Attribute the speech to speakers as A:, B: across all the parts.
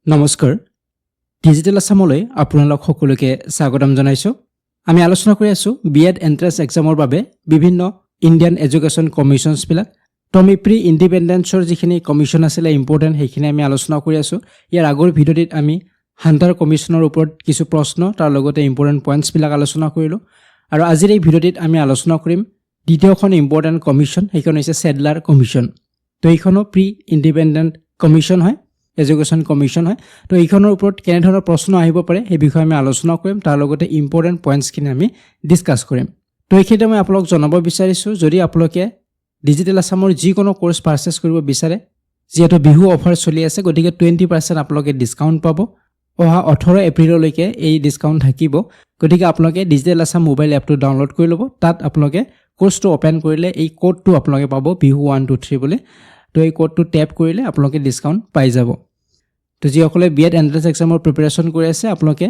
A: নমস্কাৰ ডিজিটেল আসামলৈ আপোনালোক সকলোকে স্বাগতম জনাইছো আমি আলোচনা কৰি আছো বিএড এন্ট্ৰেন্স এক্সামৰ বাবে বিভিন্ন ইণ্ডিয়ান এডুকেশ্যন কমিশনছ বিলাক তো আমি প্ৰি ইণ্ডিপেণ্ডেন্সৰ যিখিনি কমিশন আছিল ইম্পৰ্টেণ্ট সেইখিনি আমি আলোচনা কৰি আছো ইয়াৰ আগৰ ভিডিঅ'টিত আমি হান্টাৰ কমিশনৰ ওপৰত কিছু প্ৰশ্ন তাৰ লগতে ইম্পৰ্টেণ্ট পইণ্টছ বিলাক আলোচনা কৰিলো আৰু আজিৰ এই ভিডিঅ'টিত আমি আলোচনা কৰিম দ্বিতীয়খন ইম্পৰ্টেণ্ট কমিশন সেইখন হৈছে সেডলাৰ কমিশন তো এইখনো প্ৰি ইণ্ডিপেণ্ডেন্ট কমিশন হয় এডুকেশ্যন কমিশন হয় তো এইখনৰ ওপৰত কেনে ধৰণৰ প্ৰশ্ন আহিব পাৰে এই বিষয়ে আমি আলোচনা কৰিম তাৰ লগতে ইম্পৰ্টেণ্ট পইণ্টছখিনি আমি ডিসকাস কৰিম তো এইখিনি মই আপোনাক জনাব বিচাৰিছো যদি আপোনালোকে ডিজিটেল আসামৰ যিকোনো কোৰ্স পাৰচেজ কৰিব বিচাৰে যেহেতু বিহু অফাৰ চলি আছে গতিকে 20% আপোনালোকে ডিসকাউন্ট পাব অহা 18 এপ্ৰিললৈকে এই ডিসকাউন্ট থাকিব গতিকে আপোনালোকে ডিজিটেল আসাম মোবাইল এপটো ডাউনলোড কৰি ল'ব তাত আপোনালোকে কোৰ্সটো ওপেন কৰিলে এই কোডটো আপোনালোকে পাব বিহু 123 বুলি তো এই কোডটো ট্যাপ কৰিলে আপোনালোকে ডিসকাউন্ট পাই যাব তো যিসকলে বিএড এন্ট্ৰেন্স এক্সামৰ প্ৰিপাৰেচন কৰি আছে আপোনালোকে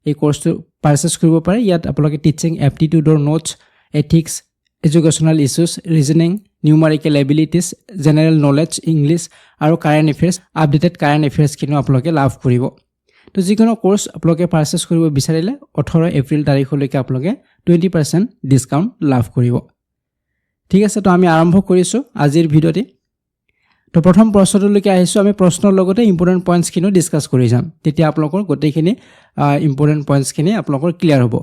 A: এই কোৰ্সটো পাৰচেজ কৰিব পাৰে ইয়াত আপোনালোকে টিচিং এপ্টিটিউডৰ notes ethics educational issues reasoning numerical abilities general knowledge English আৰু কাৰেণ্ট এফেয়াৰ্ছ আপডেটেড কাৰেণ্ট এফেয়াৰ্ছখিনিও আপোনালোকে লাভ কৰিব তো যিকোনো কোৰ্স আপোনালোকে পাৰচেজ কৰিব বিচাৰিলে 18 এপ্ৰিল তাৰিখলৈকে আপোনালোকে 20% ডিসকাউন্ট লাভ কৰিব ঠিক আছে তো আমি আৰম্ভ কৰিছো আজিৰ ভিডিঅ'টি তো প্ৰথম প্ৰশ্নটোলৈকে আহিছো আমি প্ৰশ্নৰ লগতে ইম্পৰ্টেণ্ট পইণ্টছখিনি ডিসকাস কৰি যাম তেতিয়া আপোনালোকৰ গোটেইখিনি ইম্পৰ্টেণ্ট পইণ্টছখিনি আপোনালোকৰ ক্লিয়াৰ হ'ব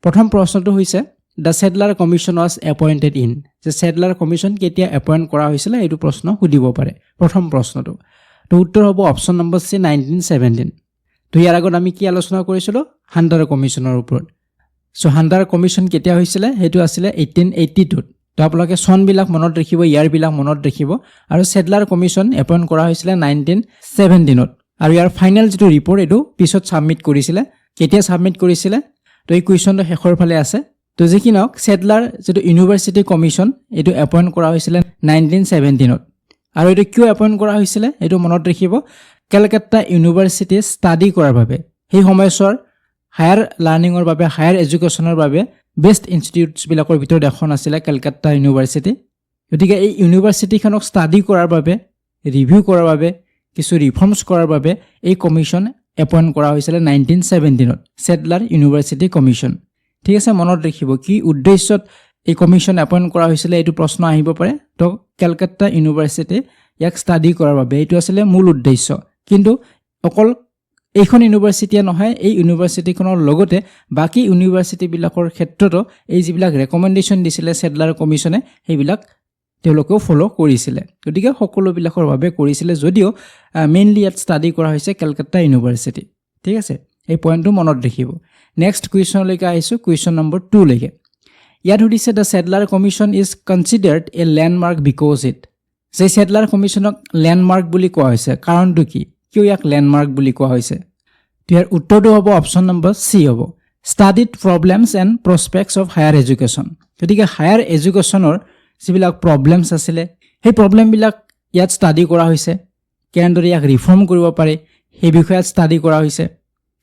A: প্ৰথম প্ৰশ্নটো হৈছে the Sadler commission was এপয়েন্টেড in যে সেডলাৰ কমিশন কেতিয়া এপয়েন্ট কৰা হৈছিল এইটো প্ৰশ্ন সুধিব পাৰে প্ৰথম প্ৰশ্নটো তো উত্তৰ হ'ব অপচন নম্বৰ সি 1917 তো ইয়াৰ আগত আমি কি আলোচনা কৰিছিলো হান্টাৰ কমিশনৰ ওপৰত সো হান্টাৰ কমিশন কেতিয়া হৈছিল হেতু আছিল 1882 তো আপোনালোকে সন বিলাক মনত ৰাখিব ইয়াৰ বিলাক মনত ৰাখিব আৰু সেডলাৰ কমিশন এপয়েন্ট কৰা হৈছিল 1917ত আৰু ইয়াৰ ফাইনাল যেটো ৰিপৰ্ট এটো পিছত সাবমিট কৰিছিল কেতিয়া সাবমিট কৰিছিল তো এই কোৱেশ্চনটো শেষৰ ফালে আছে তো যিকিনক সেডলাৰ যেটো ইউনিভাৰ্সিটি কমিশন এটো এপয়েন্ট কৰা হৈছিল 1917ত আৰু এটো কিয় এপয়েন্ট কৰা হৈছিল এটো মনত ৰাখিব কলকাতা ইউনিভাৰ্সিটি ষ্টাডি কৰাৰ বাবে সেই সময়ছোৱাৰ হায়াৰ লাৰ্নিংৰ বাবে হায়াৰ এডুকেশ্যনৰ বাবে বেষ্ট ইনষ্টিটিউটছ বিলাকৰ ভিতৰত এখন আছিল কলকাতা ইউনিভাৰ্সিটি গতিকে এই ইউনিভাৰ্সিটিখনক ষ্টাডি কৰাৰ বাবে ৰিভিউ কৰাৰ বাবে কিছু ৰিফৰ্মছ কৰাৰ বাবে এই কমিশন এপয়েন্ট কৰা হৈছিল 1917ত সেডলাৰ ইউনিভাৰ্সিটি কমিশন ঠিক আছে মনত ৰাখিব কি উদ্দেশ্যত এই কমিশন এপয়েন্ট কৰা হৈছিল এইটো প্ৰশ্ন আহিব পাৰে তো কলকাতা ইউনিভাৰ্সিটি ইয়াক ষ্টাডি কৰাৰ বাবে এইটো আছিল মূল উদ্দেশ্য কিন্তু অকল এইখন ইউনিভাৰ্সিটিয়ে নহয় এই ইউনিভাৰ্সিটিখনৰ লগতে বাকি ইউনিভাৰ্সিটি বিলাকৰ ক্ষেত্ৰতো এই যিবিলাক ৰেকমেন্ডেশন দিছিলে সেডলাৰ কমিশনে সেইবিলাক তেওঁলোকেও ফলো কৰিছিল গতিকে সকলো বিলাকৰ বাবে কৰিছিল যদিও মেইনলি ইয়াত ষ্টাডি কৰা হৈছে কলকাতা ইউনিভাৰ্সিটি ঠিক আছে এই পইণ্টটো মনত ৰাখিব নেক্সট কুৱেশ্যনলৈকে আহিছো কুৱেশ্যন নম্বৰ 2 লৈকে ইয়াত সুধিছে the Sadler commission is considered a landmark because it যে সেডলাৰ কমিশনক ল্যান্ডমাৰ্ক বুলি কোৱা হৈছে কাৰণটো কি কিয় ইয়াক ল্যান্ডমাৰ্ক বুলি কোৱা হৈছে ইয়াৰ উত্তৰটো হ'ব অপচন নম্বৰ সি হ'ব studied problems and prospects of higher education গতিকে হায়াৰ এডুকেশ্যনৰ যিবিলাক প্ৰবলেমছ আছিলে সেই প্ৰবলেমবিলাক ইয়াত ষ্টাডি কৰা হৈছে কেনেদৰে ইয়াক ৰিফৰ্ম কৰিব পাৰে সেই বিষয়ে ষ্টাডি কৰা হৈছে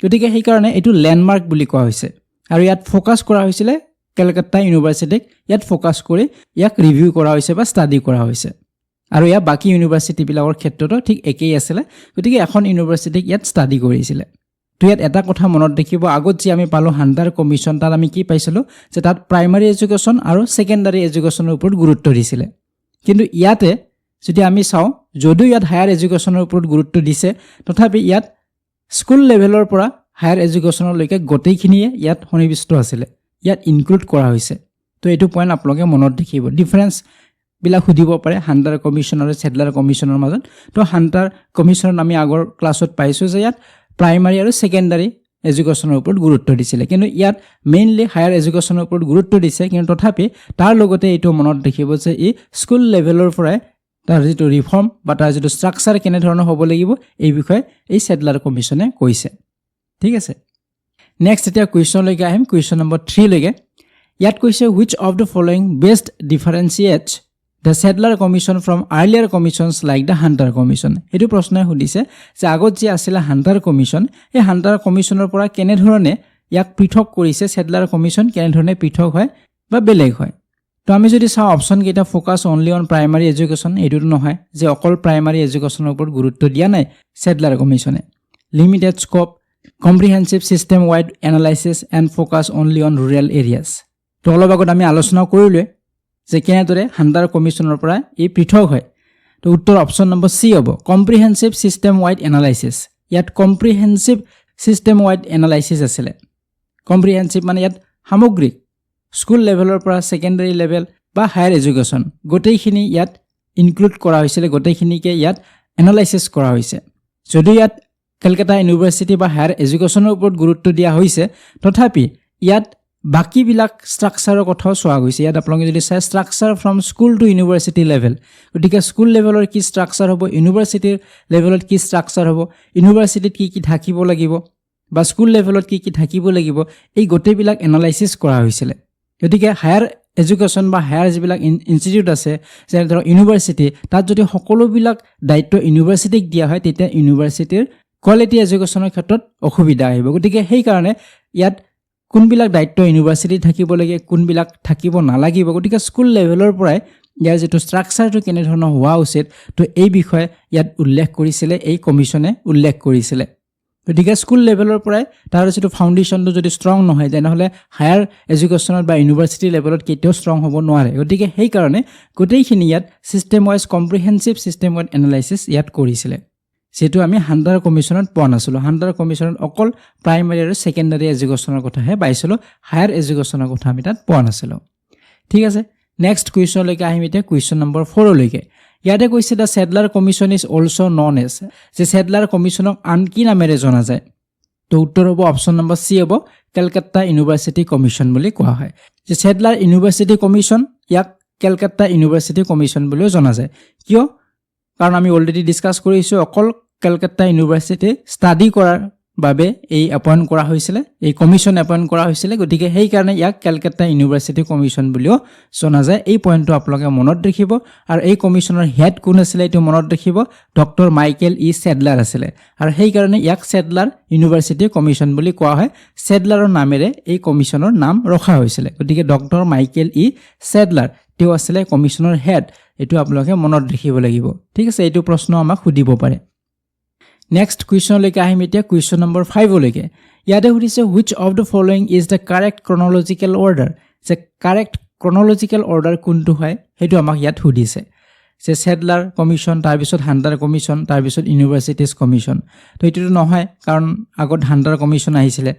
A: গতিকে সেই কাৰণে এইটো ল্যান্ডমাৰ্ক বুলি কোৱা হৈছে আৰু ইয়াত ফোকাস কৰা হৈছিল কলকাতা ইউনিভাৰ্সিটিক ইয়াত ফোকাস কৰি ইয়াক ৰিভিউ কৰা হৈছে বা ষ্টাডি কৰা হৈছে আৰু ইয়া বাকি ইউনিভাৰ্সিটি বিলাকৰ ক্ষেত্ৰতো ঠিক একেই আছিল গতিকে এখন ইউনিভাৰ্সিটিক ইয়াত ষ্টাডি কৰিছিল তো ইয়াত এটা কথা মনত ৰাখিব আগত যে আমি পালো হান্টাৰ কমিশন তাত আমি কি পাইছিলো যে তাত প্ৰাইমাৰী এডুকেশ্যন আৰু সেকেন্ডাৰী এডুকেশ্যনৰ ওপৰত গুৰুত্ব দিছিল কিন্তু ইয়াতে যদি আমি চাও যদিও ইয়াত হায়াৰ এডুকেশ্যনৰ ওপৰত গুৰুত্ব দিছে তথাপি ইয়াত স্কুল লেভেলৰ পৰা হায়াৰ এডুকেশ্যনলৈকে গোটেইখিনিয়ে ইয়াত সন্নিৱিষ্ট আছিল ইয়াত ইনক্লুড কৰা হৈছে তো এইটো পইণ্ট আপোনালোকে মনত ৰাখিব ডিফাৰেন্স বিলাক সুধিব পাৰে হান্টাৰ কমিশন আৰু সেডলাৰ কমিশনৰ মাজত তো হান্টাৰ কমিশনত আমি আগৰ ক্লাছত পাইছো যে ইয়াত প্ৰাইমাৰী আৰু সেকেন্ডাৰী এডুকেশ্যনৰ ওপৰত গুৰুত্ব দিছিল কিন্তু ইয়াত মেইনলি হায়াৰ এডুকেশ্যনৰ ওপৰত গুৰুত্ব দিছে কিন্তু তথাপি তাৰ লগতে এইটো মনত ৰাখিব যে ই স্কুল লেভেলৰ পৰা তাৰ যেটো ৰিফৰ্ম বা তাৰ যেটো ষ্ট্ৰাকচাৰ কেনে ধৰণৰ হ'ব লাগিব এই বিষয়ে এই সেডলাৰ কমিশনে কৈছে ঠিক আছে নেক্সট এটা কুৱেশ্যন লৈকে আহিম কুৱেশ্যন নম্বৰ 3 লৈকে ইয়াত কৈছে which of the following best differentiates the settler commission from earlier commissions like the hunter commission এটো প্ৰশ্ন সুধিছে যে আগত যে আছিল হান্টাৰ কমিশন এই হান্টাৰ কমিশনৰ পৰা কেনে ধৰণে ইয়াক পৃথক কৰিছে সেডলাৰ কমিশন কেনে ধৰণে পৃথক হয় বা বেলেগ হয় তো আমি যদি চাও অপচন কেইটা focus only on primary education এটো নহয় যে অকল প্ৰাইমাৰী এডুকেশ্যনৰ ওপৰত গুৰুত্ব দিয়া নাই সেডলাৰ কমিশনে limited scope, comprehensive system-wide analysis and focus only on rural areas. তো অলপ আগত আমি আলোচনা কৰিলোঁ যে কেনেদৰে হাণ্টাৰ কমিশ্যনৰ পৰা এই পৃথক হয়। তো উত্তৰ অপশ্যন নম্বৰ চি হ'ব, কম্প্ৰিহেনচিভ ছিষ্টেম-ৱাইড এনালাইচিছ। ইয়াত কম্প্ৰিহেনচিভ ছিষ্টেম-ৱাইড এনালাইচিছ আছিলে। কম্প্ৰিহেনচিভ মানে ইয়াত সামগ্ৰিক স্কুল লেভেলৰ পৰা ছেকেণ্ডাৰী লেভেল বা হায়াৰ এডুকেশ্যন গোটেইখিনি ইয়াত ইনক্লুড কৰা হৈছিলে, গোটেইখিনিকে ইয়াত এনালাইচিছ কৰা হৈছে। যদিও ইয়াত কলকাতা ইউনিভাৰ্চিটি বা হায়াৰ এডুকেশ্যনৰ ওপৰত গুৰুত্ব দিয়া হৈছে, তথাপি ইয়াত বাকীবিলাক ষ্ট্ৰাকচাৰৰ কথাও চোৱা গৈছে। ইয়াত আপোনালোকে যদি চাই structure from school to university level, গতিকে স্কুল লেভেলৰ কি ষ্ট্ৰাকচাৰ হ'ব, ইউনিভাৰ্চিটিৰ লেভেলত কি ষ্ট্ৰাকচাৰ হ'ব, ইউনিভাৰ্চিটিত কি কি থাকিব লাগিব বা স্কুল লেভেলত কি কি থাকিব লাগিব, এই গোটেইবিলাক এনালাইচিছ কৰা হৈছিলে। গতিকে হায়াৰ এডুকেশ্যন বা হায়াৰ যিবিলাক ইনষ্টিটিউট আছে, যেনে ধৰক ইউনিভাৰ্চিটি, তাত যদি সকলোবিলাক দায়িত্ব ইউনিভাৰ্চিটিক দিয়া হয়, তেতিয়া ইউনিভাৰ্চিটিৰ কোৱালিটি এডুকেশ্যনৰ ক্ষেত্ৰত অসুবিধা আহিব। গতিকে সেইকাৰণে ইয়াত কোনবিলাক দায়িত্ব ইউনিভাৰ্চিটিত থাকিব লাগে, কোনবিলাক থাকিব নালাগিব, গতিকে স্কুল লেভেলৰ পৰাই ইয়াৰ যিটো ষ্ট্ৰাকচাৰটো কেনেধৰণৰ হোৱা উচিত, তো এই বিষয়ে ইয়াত উল্লেখ কৰিছিলে, এই কমিশ্যনে উল্লেখ কৰিছিলে। গতিকে স্কুল লেভেলৰ পৰাই তাৰ যিটো ফাউণ্ডেশ্যনটো যদি ষ্ট্ৰং নহয়, তেনেহ'লে হায়াৰ এডুকেশ্যনত বা ইউনিভাৰ্চিটি লেভেলত কেতিয়াও ষ্ট্ৰং হ'ব নোৱাৰে। গতিকে সেইকাৰণে গোটেইখিনি ইয়াত system wise comprehensive system wise analysis ইয়াত কৰিছিলে, যিটো আমি হাণ্টাৰ কমিশ্যনত পোৱা নাছিলোঁ। হাণ্টাৰ কমিশ্যনত অকল প্ৰাইমেৰী আৰু ছেকেণ্ডাৰী এডুকেশ্যনৰ কথাহে পাইছিলোঁ, হায়াৰ এডুকেশ্যনৰ কথা আমি তাত পোৱা নাছিলোঁ। ঠিক আছে, নেক্সট কুৱেশ্যনলৈকে আহিম এতিয়া, কুৱেশ্যন নম্বৰ 4লৈকে। ইয়াতে কৈছে the Sadler commission is also' known as, যে ছেডলাৰ কমিশ্যনক আন কি নামেৰে জনা যায়? তো উত্তৰ হ'ব অপশ্যন নম্বৰ চি হ'ব, কেলকাতা ইউনিভাৰ্চিটি কমিশ্যন বুলি কোৱা হয়। যে ছেডলাৰ ইউনিভাৰ্চিটি কমিশ্যন, ইয়াক কেলকাতা ইউনিভাৰ্চিটি কমিশ্যন বুলিও জনা যায়। কিয়? কাৰণ আমি অলৰেডি ডিছকাছ কৰিছোঁ, অকল কেলকাতা ইউনিভাৰ্চিটি ষ্টাডি কৰাৰ বাবে এই এপইণ্ট কৰা হৈছিলে, এই কমিশ্যন এপইণ্ট কৰা হৈছিলে। গতিকে সেইকাৰণে ইয়াক কেলকাতা ইউনিভাৰ্চিটি কমিশ্যন বুলিও জনা যায়। এই পইণ্টটো আপোনালোকে মনত ৰাখিব। আৰু এই কমিশ্যনৰ হেড কোন আছিলে এইটো মনত ৰাখিব, ডক্টৰ মাইকেল ই ছেডলাৰ আছিলে। আৰু সেইকাৰণে ইয়াক ছেডলাৰ ইউনিভাৰ্চিটি কমিশ্যন বুলি কোৱা হয়। ছেডলাৰৰ নামেৰে এই কমিশ্যনৰ নাম ৰখা হৈছিলে। গতিকে ডক্টৰ মাইকেল ই ছেডলাৰ, তেওঁ আছিলে কমিশ্যনৰ হেড। এইটো আপোনালোকে মনত ৰাখিব লাগিব। ঠিক আছে, এইটো প্ৰশ্ন আমাক সুধিব পাৰে। নেক্সট কুৱেশ্যনলৈকে আহিম এতিয়া, কুৱেশ্যন নম্বৰ 5লৈকে। ইয়াতে সুধিছে which of the following is the correct chronological order, যে কাৰেক্ট ক্ৰনলজিকেল অৰ্ডাৰ কোনটো হয় সেইটো আমাক ইয়াত সুধিছে। যে ছেডলাৰ কমিশ্যন, তাৰপিছত হাণ্টাৰ কমিশ্যন, তাৰপিছত ইউনিভাৰ্চিটিজ কমিশ্যন। তো এইটোতো নহয়, কাৰণ আগত হাণ্টাৰ কমিশ্যন আহিছিলে।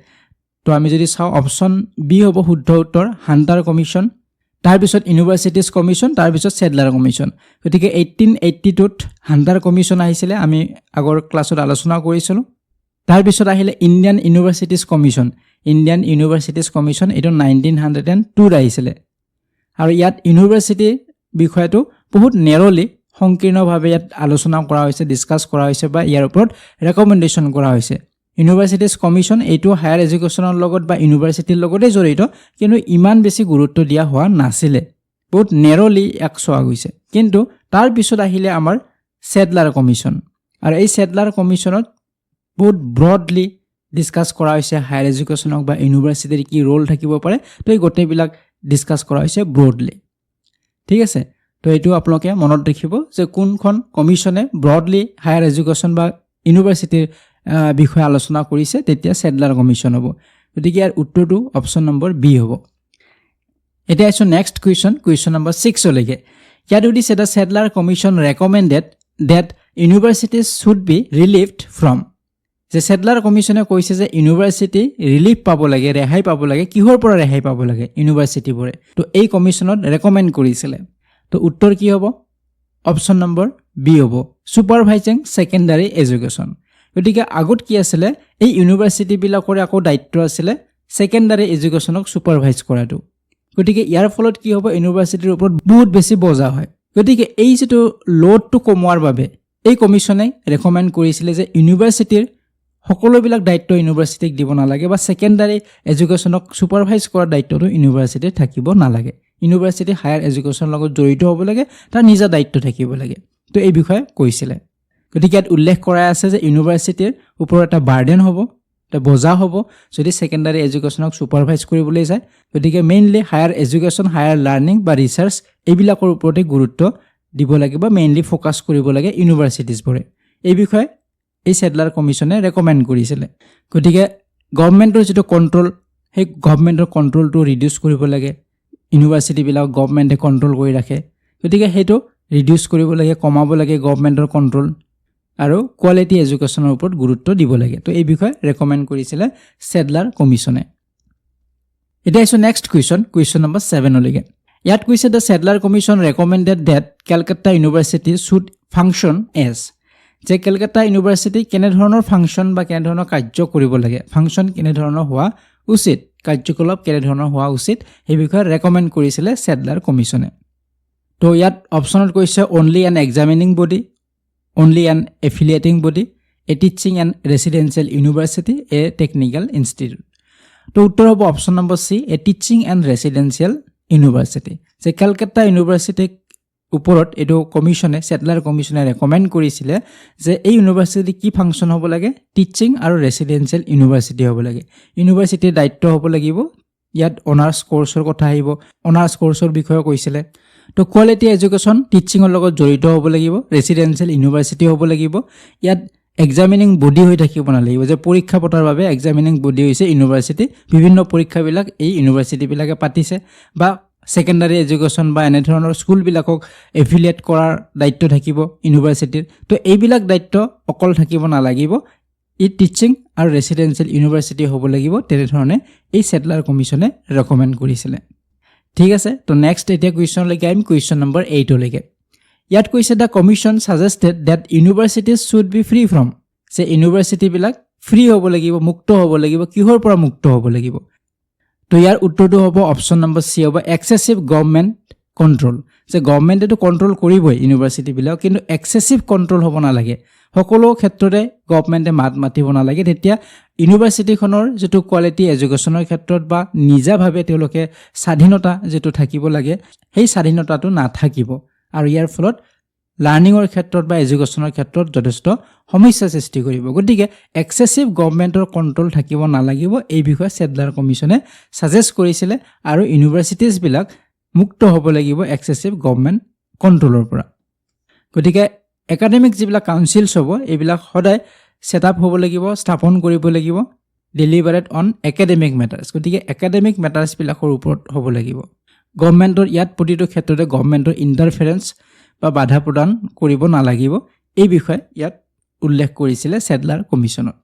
A: তো আমি যদি চাওঁ অপশ্যন বি হ'ব শুদ্ধ উত্তৰ, হাণ্টাৰ কমিশ্যন, তাৰপিছত ইউনিভাৰ্চিটিজ কমিশ্যন, তাৰপিছত ছেডলাৰ কমিশ্যন। গতিকে 1882ত হাণ্টাৰ কমিশ্যন আহিছিলে, আমি আগৰ ক্লাছত আলোচনা কৰিছিলোঁ। তাৰপিছত আহিলে Indian universities commission, Indian universities commission, এইটো 1902ত আহিছিলে। আৰু ইয়াত ইউনিভাৰ্চিটিৰ বিষয়টো বহুত নেৰলি, সংকীৰ্ণভাৱে ইয়াত আলোচনা কৰা হৈছে, ডিছকাছ কৰা হৈছে বা ইয়াৰ ওপৰত ৰেকমেণ্ডেশ্যন কৰা হৈছে। ইউনিভাৰ্চিটিজ কমিশ্যন এইটো হায়াৰ এডুকেশ্যনৰ লগত বা ইউনিভাৰ্চিটিৰ লগতে জড়িত, কিন্তু ইমান বেছি গুৰুত্ব দিয়া হোৱা নাছিলে, বহুত নেৰলি ইয়াক চোৱা গৈছে। কিন্তু তাৰপিছত আহিলে আমাৰ ছেডলাৰ কমিশ্যন, আৰু এই ছেডলাৰ কমিশ্যনত বহুত ব্ৰডলি ডিছকাছ কৰা হৈছে হায়াৰ এডুকেশ্যনক বা ইউনিভাৰ্চিটিৰ কি ৰোল থাকিব পাৰে। তো এই গোটেইবিলাক ডিছকাছ কৰা হৈছে ব্ৰডলি। ঠিক আছে, তো এইটো আপোনালোকে মনত ৰাখিব যে কোনখন কমিশ্যনে ব্ৰডলি হায়াৰ এডুকেশ্যন বা ইউনিভাৰ্চিটিৰ বিষয়ে আলোচনা কৰিছে, তেতিয়া ছেডলাৰ কমিশ্যন হ'ব। গতিকে ইয়াৰ উত্তৰটো অপশ্যন নম্বৰ বি হ'ব। এতিয়া আহিছোঁ নেক্সট কুৱেশ্যন, কুৱেশ্যন নম্বৰ 6লৈকে। ইয়াত সুধিছে the Sadler commission recommended that universities should be relieved from, যে ছেডলাৰ কমিশ্যনে কৈছে যে ইউনিভাৰ্চিটি ৰিলিফ পাব লাগে, ৰেহাই পাব লাগে। কিহৰ পৰা ৰেহাই পাব লাগে? ইউনিভাৰ্চিটিবোৰে। তো এই কমিশ্যনত ৰেকমেণ্ড কৰিছিলে। তো উত্তৰ কি হ'ব? অপশ্যন নম্বৰ বি হ'ব, ছুপাৰভাইজিং ছেকেণ্ডাৰী এডুকেশ্যন। গতিকে আগত কি আছিলে, এই ইউনিভাৰ্চিটিবিলাকৰে আকৌ দায়িত্ব আছিলে ছেকেণ্ডাৰী এডুকেশ্যনক ছুপাৰভাইজ কৰাটো। গতিকে ইয়াৰ ফলত কি হ'ব, ইউনিভাৰ্চিটিৰ ওপৰত বহুত বেছি বজা হয়। গতিকে এই যিটো লোডটো কমোৱাৰ বাবে এই কমিশ্যনে ৰেকমেণ্ড কৰিছিলে যে ইউনিভাৰ্চিটিৰ সকলোবিলাক দায়িত্ব ইউনিভাৰ্চিটিক দিব নালাগে, বা ছেকেণ্ডাৰী এডুকেশ্যনক ছুপাৰভাইজ কৰাৰ দায়িত্বটো ইউনিভাৰ্চিটিৰ থাকিব নালাগে। ইউনিভাৰ্চিটি হায়াৰ এডুকেশ্যনৰ লগত জড়িত হ'ব লাগে, তাৰ নিজা দায়িত্ব থাকিব লাগে। তো এই বিষয়ে কৈছিলে। গতিকে ইয়াত উল্লেখ কৰাই আছে যে ইউনিভাৰ্চিটিৰ ওপৰত এটা বাৰ্ডেন হ'ব, এটা বোজা হ'ব যদি ছেকেণ্ডাৰী এডুকেশ্যনক ছুপাৰভাইজ কৰিবলৈ যায়। গতিকে mainly higher education, higher learning বা ৰিচাৰ্চ এইবিলাকৰ ওপৰতে গুৰুত্ব দিব লাগে, বা মেইনলি ফ'কাছ কৰিব লাগে ইউনিভাৰ্চিটিজবোৰে। এই বিষয়ে এই সেডলাৰ কমিশ্যনে ৰেকমেণ্ড কৰিছিলে গতিকে গভৰ্ণমেণ্টৰ যেটো কন্ট্ৰোল সেই গভৰ্ণমেণ্টৰ কন্ট্ৰোলটো ৰিডিউস কৰিব লাগে ইউনিভাৰ্সিটি বিলাক গভৰ্ণমেণ্টে কন্ট্ৰোল কৰি ৰাখে গতিকে হেতু ৰিডিউস কৰিব লাগে কমাব লাগে গভৰ্ণমেণ্টৰ কন্ট্ৰোল আৰু কোৱালিটি এডুকেশ্যনৰ ওপৰত গুৰুত্ব দিব লাগে তো এই বিষয়ে ৰেকমেণ্ড কৰিছিলে সেডলাৰ কমিশ্যনে এটা আছে নেক্সট কুৱেশ্যন নম্বৰ 7 লৈকে ইয়াত কৈছে the Sadler Commission recommended that Calcutta University should function as যে কলকাতা ইউনিভাৰ্সিটি কেনে ধৰণৰ ফাংচন বা কেনে ধৰণৰ কাৰ্য কৰিব লাগে ফাংচন কেনে ধৰণৰ হোৱা উচিত কাৰ্যকলাপ কেনে ধৰণৰ হোৱা উচিত এই বিষয়ে ৰেকমেণ্ড কৰিছিলে সেডলাৰ কমিশ্যনে তো ইয়াত অপচনত কৈছে only an examining body only an affiliating body a teaching and residential university a technical institute তো উত্তৰ হ'ব option number C a teaching and residential university যে কলকাতা ইউনিভাৰ্সিটি ওপৰত এটো কমিশ্যনে সেডলাৰ কমিশ্যনে ৰেকমেণ্ড কৰিছিলে যে এই ইউনিভাৰ্সিটি কি ফাংচন হ'ব লাগে টিচিং আৰু ৰেসিডেন্সিয়েল ইউনিভাৰ্সিটি হ'ব লাগে ইউনিভাৰ্সিটিৰ দায়িত্ব হ'ব লাগিব ইয়াত অনাৰ্স কোৰ্সৰ কথা আহিব অনাৰ্স কোৰ্সৰ বিষয়ে কৈছিলে তো কোৱালিটি এডুকেশ্যন টিচিংৰ লগত জড়িত হ'ব লাগিব ৰেসিডেন্সিয়েল ইউনিভাৰ্সিটি হ'ব লাগিব ইয়াত এক্সামিনিং বডি হৈ থাকিব না লাগিব যে পৰীক্ষা পতাৰ বাবে এক্সামিনিং বডি হৈছে ইউনিভাৰ্সিটি বিভিন্ন পৰীক্ষাবিলাক এই ইউনিভাৰ্সিটি বিলাকে পাতিছে বা সেকেন্ডাৰী এডুকেশ্যন বা এনে ধৰণৰ স্কুল বিলাকক এফিলিয়েট কৰাৰ দায়িত্ব থাকিব ইউনিভাৰ্সিটিৰ তো এইবিলাক দায়িত্ব অকল থাকিব না লাগিব ই টিচিং আৰু ৰেসিডেন্সিয়েল ইউনিভাৰ্সিটি হ'ব লাগিব তেনে ধৰণে এই সেডলাৰ কমিশ্যনে ৰেকমেণ্ড কৰিছিলে ঠিক আছে তো নেক্সট এতিয়া কুৱেশ্যন লৈকে আমি কুৱেশ্যন নম্বৰ 8 লৈকে ইয়াত কৈছে the commission suggested that universities should be free from যে ইউনিভাৰ্সিটি বিলাক ফ্ৰী হ'ব লাগিব মুক্ত হ'ব লাগিব কিহৰ পৰা মুক্ত হ'ব লাগিব তো ইয়াৰ উত্তৰটো হ'ব অপচন নম্বৰ সি হ'ব এক্সেসিভ গভৰ্ণমেণ্ট কন্ট্ৰোল যে গভৰ্ণমেণ্টে তো কন্ট্ৰোল কৰিবই ইউনিভাৰ্সিটি বিলাক কিন্তু এক্সেসিভ কন্ট্ৰোল হ'ব না লাগে সকলো ক্ষেত্ৰতে গভৰ্ণমেণ্টে মাতিব না লাগে তেতিয়া ইউনিভাৰ্সিটিখনৰ যেটো কোৱালিটি এডুকেশ্যনৰ ক্ষেত্ৰত বা নিজাভাৱে তেওঁলোকে স্বাধীনতা যেটো থাকিব লাগে সেই স্বাধীনতাটো নাথাকিব আৰু ইয়াৰ ফলত লাৰ্নিঙৰ ক্ষেত্ৰত বা এডুকেশ্যনৰ ক্ষেত্ৰত যথেষ্ট সমস্যা সৃষ্টি কৰিব গতিকে এক্সেসিভ গভৰ্ণমেণ্টৰ কন্ট্ৰোল থাকিব না লাগিব এই বিষয়ে সেডলাৰ কমিশ্যনে সাজেষ্ট কৰিছিলে আৰু ইউনিভাৰ্সিটিজ বিলাক মুক্ত হ'ব লাগিব এক্সেসিভ গভৰ্ণমেণ্ট কন্ট্ৰোলৰ পৰা গতিকে একাডেমিক যিবিলাক কাউন্সিলছ হ'ব এইবিলাক সদায় সেটআপ হ'ব লাগিব স্থাপন কৰিব লাগিব ডেলিভাৰেট অন একাডেমিক মেটাৰ্স গতিকে একাডেমিক মেটাৰ্স বিলাকৰ ওপৰত হ'ব লাগিব গভৰ্ণমেণ্টৰ ইয়াত প্ৰতিটো ক্ষেত্ৰতে গভৰ্ণমেণ্টৰ ইন্টাৰফেৰেন্স বা বাধা প্ৰদান কৰিব না লাগিব এই বিষয়ে ইয়াত উল্লেখ কৰিছিলে সেডলাৰ কমিশ্যনত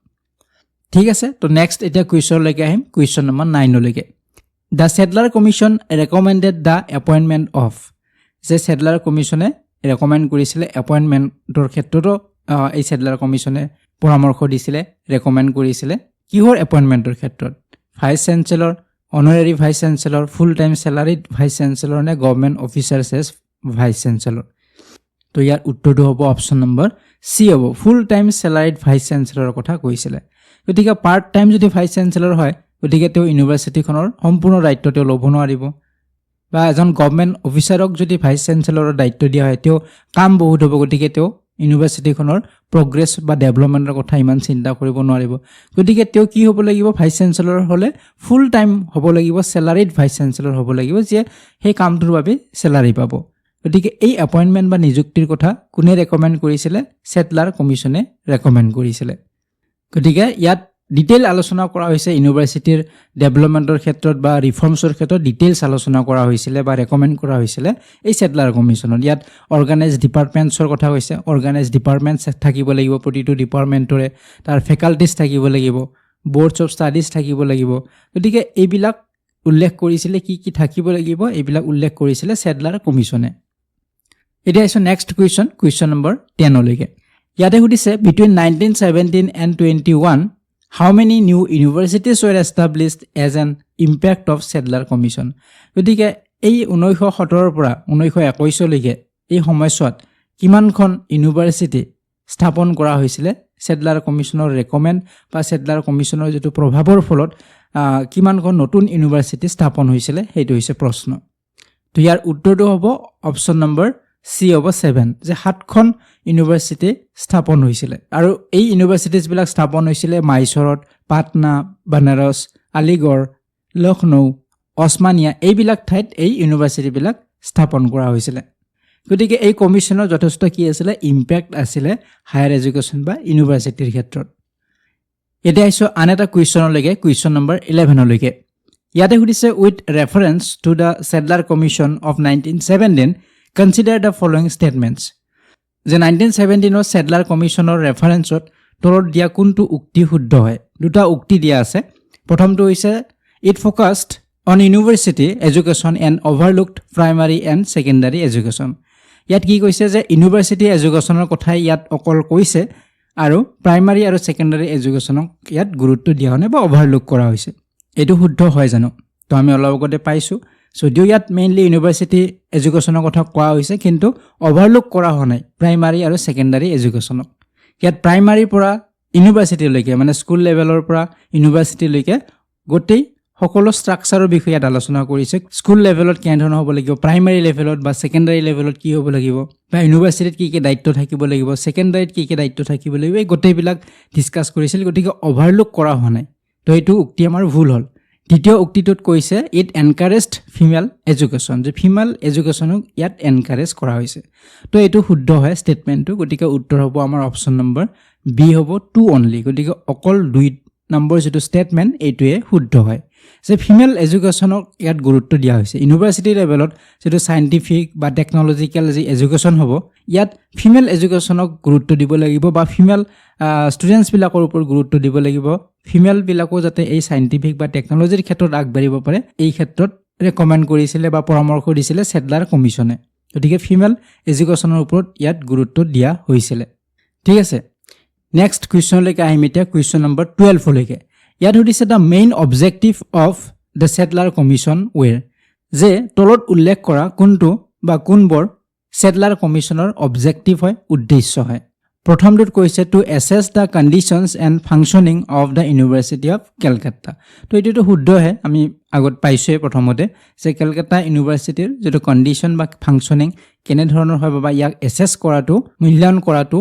A: ঠিক আছে তো নেক্সট এটা কুৱেশ্যন লৈকে আহিম কুৱেশ্যন নম্বৰ 9 লৈকে the Sadler commission recommended the appointment of যে সেডলাৰ কমিশ্যনে ৰেকমেণ্ড কৰিছিলে এপইণ্টমেণ্টৰ ক্ষেত্ৰতো এই সেডলাৰ কমিশ্যনে পৰামৰ্শ দিছিলে ৰেকমেণ্ড কৰিছিলে কিহৰ এপইণ্টমেণ্টৰ ক্ষেত্ৰত vice chancellor honorary vice chancellor full time salaried vice chancellor নে government officers as vice chancellor তো ইয়াৰ উত্তৰটো হ'ব অপচন নম্বৰ সি হ'ব ফুল টাইম স্যালাৰিড ভাইচ চেঞ্চেলৰৰ কথা কৈছিলে গতিকে পাৰ্ট টাইম যদি ভাইচ চেঞ্চেলৰ হয় গতিকে তেওঁ ইউনিভাৰ্সিটিখনৰ সম্পূৰ্ণ দায়িত্ব তেওঁ ল'ব নোৱাৰিব বা এজন গভৰ্ণমেণ্ট অফিচাৰক যদি ভাইচ চেঞ্চেলৰৰ দায়িত্ব দিয়া হয় তেওঁ কাম বহুত হ'ব গতিকে তেওঁ ইউনিভাৰ্সিটিখনৰ প্ৰগ্ৰেছ বা ডেভেলপমেণ্টৰ কথা ইমান চিন্তা কৰিব নোৱাৰিব গতিকে তেওঁ কি হ'ব লাগিব ভাইচ চেঞ্চেলৰ হ'লে ফুল টাইম হ'ব লাগিব স্যালাৰিড ভাইচ চেঞ্চেলৰ হ'ব লাগিব যে সেই কামটোৰ বাবে স্যালাৰি পাব গতিকে এই এপইণ্টমেণ্ট বা নিযুক্তিৰ কথা কোনে ৰেকমেণ্ড কৰিছিলে সেডলাৰ কমিশ্যনে ৰেকমেণ্ড কৰিছিলে গতিকে ইয়াত ডিটেইল আলোচনা কৰা হৈছে ইউনিভাৰ্সিটিৰ ডেভেলপমেণ্টৰ ক্ষেত্ৰত বা ৰিফৰ্মছৰ ক্ষেত্ৰত ডিটেইলছ আলোচনা কৰা হৈছিলে বা ৰেকমেণ্ড কৰা হৈছিলে এই সেডলাৰ কমিশ্যনত ইয়াত অৰ্গানাইজ ডিপাৰ্টমেণ্টছৰ কথা কৈছে অৰ্গানাইজ ডিপাৰ্টমেণ্টছ থাকিব লাগিব প্ৰতিটো ডিপাৰ্টমেণ্টৰে তাৰ ফেকাল্টিজ থাকিব লাগিব বোৰ্ডছ অফ ষ্টাডিজ থাকিব লাগিব গতিকে এইবিলাক উল্লেখ কৰিছিলে কি থাকিব লাগিব এইবিলাক উল্লেখ কৰিছিলে সেডলাৰ কমিশ্যনে এতিয়া আছে নেক্সট কুৱেশ্যন নম্বৰ 10 লৈকে ইয়াতে সুধিছে between 1917 and 21 how many new universities were established as an impact of Sadler Commission গতিকে এই 1917 পৰা 1921 লৈকে এই সময়ছোৱাত কিমানখন ইউনিভাৰ্সিটি স্থাপন কৰা হৈছিল সেডলাৰ কমিশ্যনৰ ৰেকমেণ্ড বা সেডলাৰ কমিশ্যনৰ যেটো প্ৰভাৱৰ ফলত কিমানখন নতুন ইউনিভাৰ্সিটি স্থাপন হৈছিল হেতু হৈছে প্ৰশ্ন তো ইয়াৰ উত্তৰটো হ'ব অপচন নম্বৰ সি হ'ব 7 যে 7খন ইউনিভাৰ্সিটি স্থাপন হৈছিল আৰু এই ইউনিভাৰ্সিটিজ বিলাক স্থাপন হৈছিল মাইসৰত পাটনা বানাৰস আলিগড় লখনৌ ওসমানিয়া এইবিলাক ঠাইত এই ইউনিভাৰ্সিটি বিলাক স্থাপন কৰা হৈছিল গতিকে এই কমিশ্যনৰ যথেষ্ট কি আছিলে ইম্পেক্ট আছিলে হায়াৰ এডুকেশ্যন বা ইউনিভাৰ্চিটিৰ ক্ষেত্ৰত এতিয়া আহিছোঁ আন এটা কুৱেশ্যনলৈকে কুৱেশ্যন নম্বৰ 11 লৈকে ইয়াতে সুধিছে with reference to the Sadler commission of 1917 consider the following statements যে 1917 চেডলাৰ কমিশ্যনৰ ৰেফাৰেন্সত তলত দিয়া কোনটো উক্তি শুদ্ধ হয় দুটা উক্তি দিয়া আছে প্ৰথমটো হৈছে it focused on university education and overlooked primary and secondary education ইয়াত কি কৈছে যে ইউনিভাৰ্চিটি এডুকেশ্যনৰ কথাই ইয়াত অকল কৈছে আৰু প্ৰাইমাৰী আৰু ছেকেণ্ডাৰী এডুকেশ্যনক ইয়াত গুৰুত্ব দিয়া হোৱা নাই বা অভাৰলুক কৰা হৈছে এইটো শুদ্ধ হয় জানো তো আমি অলপ আগতে পাইছোঁ যদিও ইয়াত মেইনলি ইউনিভাৰ্চিটি এডুকেশ্যনৰ কথা কোৱা হৈছে কিন্তু অভাৰলুক কৰা হোৱা নাই প্ৰাইমাৰী আৰু ছেকেণ্ডাৰী এডুকেশ্যনক ইয়াত প্ৰাইমাৰীৰ পৰা ইউনিভাৰ্চিটিলৈকে মানে স্কুল লেভেলৰ পৰা ইউনিভাৰ্চিটিলৈকে গোটেই সকলো ষ্ট্ৰাকচাৰৰ বিষয়ে ইয়াত আলোচনা কৰিছে স্কুল লেভেলত কেনেধৰণৰ হ'ব লাগিব প্ৰাইমাৰী লেভেলত বা ছেকেণ্ডাৰী লেভেলত কি হ'ব লাগিব বা ইউনিভাৰ্চিটিত কি দায়িত্ব থাকিব লাগিব ছেকেণ্ডাৰীত কি দায়িত্ব থাকিব লাগিব এই গোটেইবিলাক ডিছকাছ কৰিছিল গতিকে অভাৰলুক কৰা হোৱা নাই তো এইটো উক্তি আমাৰ ভুল হ'ল দ্বিতীয় উক্তিটোত কৈছে ইট এনকাৰেজড ফিমেল এডুকেশ্যন যে ফিমেল এডুকেশ্যনক ইয়াত এনকাৰেজ কৰা হৈছে তো এইটো শুদ্ধ হয় ষ্টেটমেণ্টটো গতিকে উত্তৰ হ'ব আমাৰ অপশ্যন নম্বৰ বি হ'ব 2 অনলি গতিকে অকল 2 নম্বৰ যিটো ষ্টেটমেণ্ট এইটোৱে শুদ্ধ হয় যে ফিমেল এডুকেশ্যনক ইয়াত গুৰুত্ব দিয়া হৈছে ইউনিভাৰ্চিটি লেভেলত যিটো চাইণ্টিফিক বা টেকন'লজিকেল যি এডুকেশ্যন হ'ব ইয়াত ফিমেল এডুকেশ্যনক গুৰুত্ব দিব লাগিব বা ফিমেল ষ্টুডেণ্টছবিলাকৰ ওপৰত গুৰুত্ব দিব লাগিব ফিমেলবিলাকো যাতে এই চাইণ্টিফিক বা টেকন'লজিৰ ক্ষেত্ৰত আগবাঢ়িব পাৰে এই ক্ষেত্ৰত ৰেকমেণ্ড কৰিছিলে বা পৰামৰ্শ দিছিলে চেডলাৰ কমিশ্যনে গতিকে ফিমেল এডুকেশ্যনৰ ওপৰত ইয়াত গুৰুত্ব দিয়া হৈছিলে ঠিক আছে নেক্সট কুৱেশ্যনলৈকে আহিম এতিয়া কুৱেশ্যন নম্বৰ 12 লৈকে ইয়াত সুধিছে the main objective of the Sadler commission were যে তলত উল্লেখ কৰা কোনটো বা কোনবোৰ চেডলাৰ কমিশ্যনৰ অবজেক্টিভ হয় উদ্দেশ্য হয় প্ৰথমটোত কৈছে to assess the conditions and functioning of the university of Calcutta তো এইটোতো শুদ্ধ হয় আমি আগত পাইছোঁৱেই প্ৰথমতে যে কেলকাতা ইউনিভাৰ্চিটিৰ যিটো কণ্ডিশ্যন বা ফাংচনিং কেনেধৰণৰ হয় বা ইয়াক এছেছ কৰাটো মূল্যায়ন কৰাটো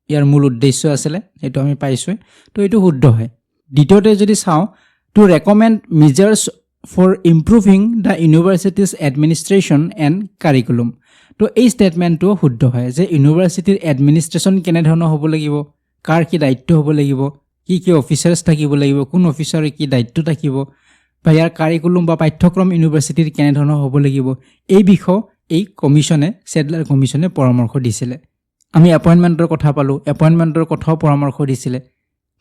A: ইয়াৰ মূল উদ্দেশ্য আছিলে এইটো আমি পাইছোঁৱেই তো এইটো শুদ্ধ হয় দ্বিতীয়তে যদি চাওঁ to recommend measures for improving the university's administration and curriculum তো এই ষ্টেটমেণ্টটো শুদ্ধ হয় যে ইউনিভাৰ্চিটিৰ এডমিনিষ্ট্ৰেশ্যন কেনেধৰণৰ হ'ব লাগিব কাৰ কি দায়িত্ব হ'ব লাগিব কি অফিচাৰ্ছ থাকিব লাগিব কোন অফিচাৰৰ কি দায়িত্ব থাকিব বা ইয়াৰ কাৰিকুলাম বা পাঠ্যক্ৰম ইউনিভাৰ্চিটিৰ কেনেধৰণৰ হ'ব লাগিব এই বিষয়ে এই কমিশ্যনে চেডলাৰ কমিশ্যনে পৰামৰ্শ দিছিলে আমি এপইণ্টমেণ্টৰ কথা পালোঁ এপইণ্টমেণ্টৰ কথাও পৰামৰ্শ দিছিলে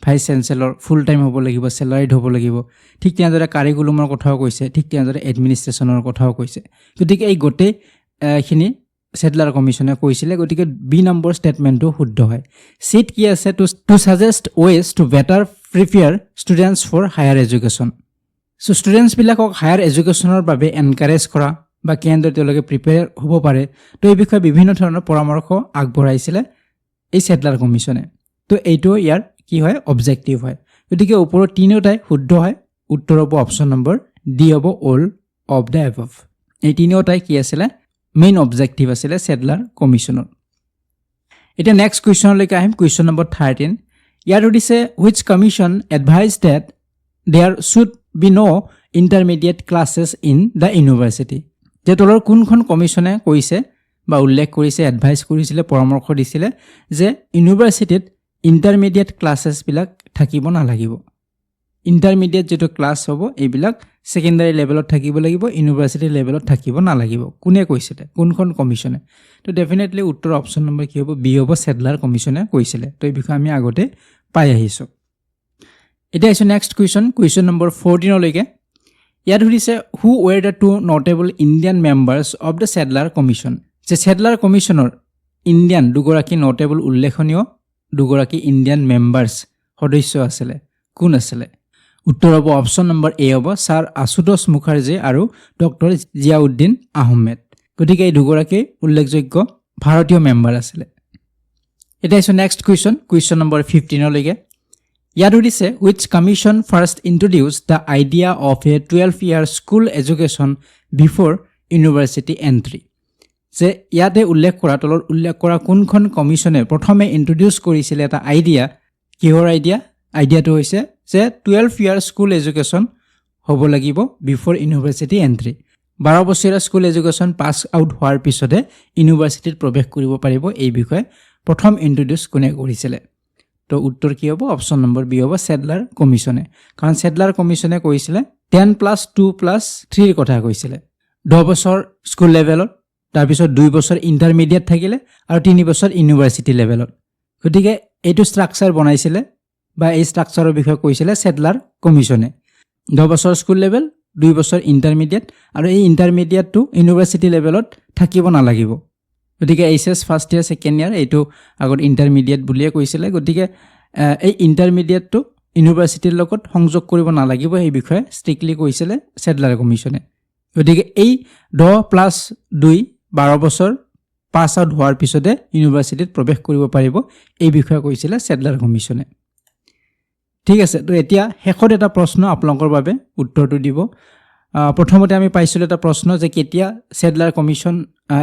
A: ভাইচ চেঞ্চেলৰ ফুল টাইম হ'ব লাগিব চেলাৰিড হ'ব লাগিব ঠিক তেনেদৰে কাৰিকুলামৰ কথাও কৈছে ঠিক তেনেদৰে এডমিনিষ্ট্ৰেশ্যনৰ কথাও কৈছে গতিকে এই গোটেইখিনি চেডলাৰ কমিশ্যনে কৈছিলে গতিকে বি নম্বৰ ষ্টেটমেণ্টটো শুদ্ধ হয় চিট কি আছে to suggest ways to better prepare students for higher education so' ষ্টুডেণ্টছবিলাকক হায়াৰ এডুকেশ্যনৰ বাবে এনকাৰেজ কৰা বা কেনেদৰে তেওঁলোকে প্ৰিপেয়াৰ হ'ব পাৰে তো এই বিষয়ে বিভিন্ন ধৰণৰ পৰামৰ্শ আগবঢ়াইছিলে এই চেডলাৰ কমিশ্যনে তো এইটো ইয়াৰ কি হয় অবজেক্টিভ হয় গতিকে ওপৰত তিনিওটাই শুদ্ধ হয় উত্তৰ হ'ব অপশ্যন নম্বৰ ডি হ'ব অল অফ দ্য এভভ এই তিনিওটাই কি আছিলে মেইন অবজেক্টিভ আছিলে চেডলাৰ কমিশ্যনৰ এতিয়া নেক্সট কুৱেশ্যনলৈকে আহিম কুৱেশ্যন নম্বৰ 13 ইয়াত সুধিছে which commission advise that there should be no' intermediate classes in the university যে তলৰ কোনখন কমিশ্যনে কৈছে বা উল্লেখ কৰিছে এডভাইচ কৰিছিলে পৰামৰ্শ দিছিলে যে ইউনিভাৰ্চিটিত ইণ্টাৰমিডিয়েট ক্লাছেছবিলাক থাকিব নালাগিব ইণ্টাৰমিডিয়েট যিটো ক্লাছ হ'ব এইবিলাক ছেকেণ্ডাৰী লেভেলত থাকিব লাগিব ইউনিভাৰ্চিটি লেভেলত থাকিব নালাগিব কোনে কৈছিলে কোনখন কমিশ্যনে তো ডেফিনেটলি উত্তৰ অপশ্যন নম্বৰ কি হ'ব বি হ'ব চেডলাৰ কমিশ্যনে কৈছিলে তো এই বিষয়ে আমি আগতে পাই আহিছোঁ এতিয়া আহিছোঁ নেক্সট কুৱেশ্যন নম্বৰ 14 লৈকে ইয়াত সুধিছে who were the two notable Indian members of the Sadler commission যে চেডলাৰ কমিশ্যনৰ ইণ্ডিয়ান দুগৰাকী নটেবল উল্লেখনীয় দুগৰাকী ইণ্ডিয়ান মেম্বাৰ্ছ সদস্য আছিলে কোন আছিলে উত্তৰ হ'ব অপশ্যন নম্বৰ এ হ'ব ছাৰ আশুতোষ মুখাৰ্জী আৰু ডক্টৰ জিয়াউদ্দিন আহমেদ গতিকে এই দুগৰাকী উল্লেখযোগ্য ভাৰতীয় মেম্বাৰ আছিলে এতিয়া আহিছোঁ নেক্সট কুৱেশ্যন নম্বৰ 15 লৈকে ইয়াত সুধিছে which commission first introduce the idea of A 12-year school education before university entry যে ইয়াতে তলত উল্লেখ কৰা কোনখন কমিশ্যনে প্ৰথমে ইণ্ট্ৰডিউচ কৰিছিলে এটা আইডিয়া কিহৰ আইডিয়াটো হৈছে যে 12-year স্কুল এডুকেশ্যন হ'ব লাগিব বিফৰ ইউনিভাৰ্চিটি এণ্ট্ৰি 12 বছৰীয়া স্কুল এডুকেশ্যন পাছ আউট হোৱাৰ পিছতে ইউনিভাৰ্চিটিত প্ৰৱেশ কৰিব পাৰিব এই বিষয়ে প্ৰথম ইন্ট্ৰোডিউচ কোনে কৰিছিলে তো উত্তৰ কি হ'ব অপচন নম্বৰ বি হ'ব সেডলাৰ কমিছনে কাৰণ সেডলাৰ কমিছনে কৈছিলে 10+2+3 ৰ কথা কৈছিলে 10 বছৰ স্কুল লেভেলত তাৰ পিছত 2 বছৰ ইন্টাৰমিডিয়েট থাকিলে আৰু 3 বছৰ ইউনিভাৰ্চিটি লেভেলত গতিকে এইটো ষ্ট্ৰাকচাৰ বনাইছিলে বা এই ষ্ট্ৰাকচাৰৰ বিষয়ে কৈছিলে সেডলাৰ কমিছনে 10 বছৰ স্কুল লেভেল 2 বছৰ ইন্টাৰমিডিয়েট আৰু এই ইন্টাৰমিডিয়েটটো ইউনিভাৰ্চিটি লেভেলত থাকিব নালাগিব গতিকে HS first year second year এইটো আগত ইন্টাৰমিডিয়েট বুলিয়ে কৈছিলে গতিকে এই ইন্টাৰমিডিয়েটটো ইউনিভাৰ্চিটিৰ লগত সংযোগ কৰিব নালাগিব এই বিষয়ে ষ্ট্ৰিক্টলি কৈছিলে সেডলাৰ কমিছনে গতিকে এই 10+2 12 বছৰ পাছ আউট হোৱাৰ পিছতে ইউনিভাৰ্চিটিত প্ৰৱেশ কৰিব পাৰিব এই বিষয়ে কৈছিলে সেডলাৰ কমিছনে ঠিক আছে তো এতিয়া শেষত এটা প্ৰশ্ন আপোনালোকৰ বাবে উত্তৰটো দিব প্ৰথমতে আমি পাইছিলোঁ এটা প্ৰশ্ন যে কেতিয়া সেডলাৰ কমিছন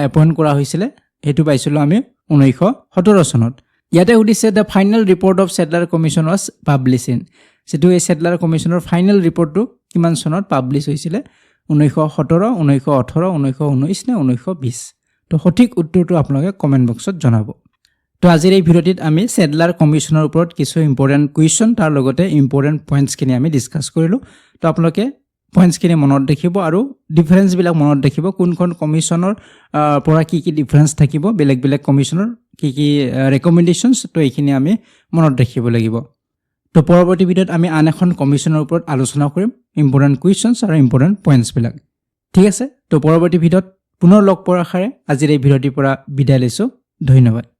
A: এপইণ্ট কৰা হৈছিলে হেতু পাইছিলোঁ আমি 1917 চনত ইয়াতে সুধিছে the final report of Sadler commission was publish in যেটো এই সেডলাৰ কমিছনৰ ফাইনেল ৰিপৰ্টটো কিমান চনত পাব্লিছ হৈছিলে 1917 1918 1919 নে 1920 তো সঠিক উত্তৰটো আপোনালোকে কমেন্ট বক্সত জনাব তো আজিৰ এই ভিডিঅ'টিত আমি সেডলাৰ কমিছনৰ ওপৰত কিছু ইম্পৰ্টেন্ট কুৱেশ্যন তাৰ লগতে ইম্পৰ্টেন্ট পইণ্টছখিনি আমি ডিসকাস কৰিলোঁ তো আপোনালোকে পইণ্টছখিনি মনত ৰাখিব আৰু ডিফাৰেন্সবিলাক মনত ৰাখিব কোনখন কমিছনৰ পৰা কি কি ডিফাৰেন্স থাকিব বেলেগ বেলেগ কমিছনৰ কি কি ৰেকমেন্ডেশনছ তো এইখিনি আমি মনত ৰাখিব লাগিব তো পৰৱৰ্তী ভিডিঅ'ত আমি আন এখন কমিছনৰ ওপৰত আলোচনা কৰিম ইম্পৰ্টেন্ট কুৱেশ্যনছ আৰু ইম্পৰ্টেন্ট পইণ্টছবিলাক ঠিক আছে তো পৰৱৰ্তী ভিডিঅ'ত পুনৰ লগ পোৱাৰ আশাৰে আজিৰ এই ভিডিঅ'টিৰ পৰা বিদায় লৈছোঁ ধন্যবাদ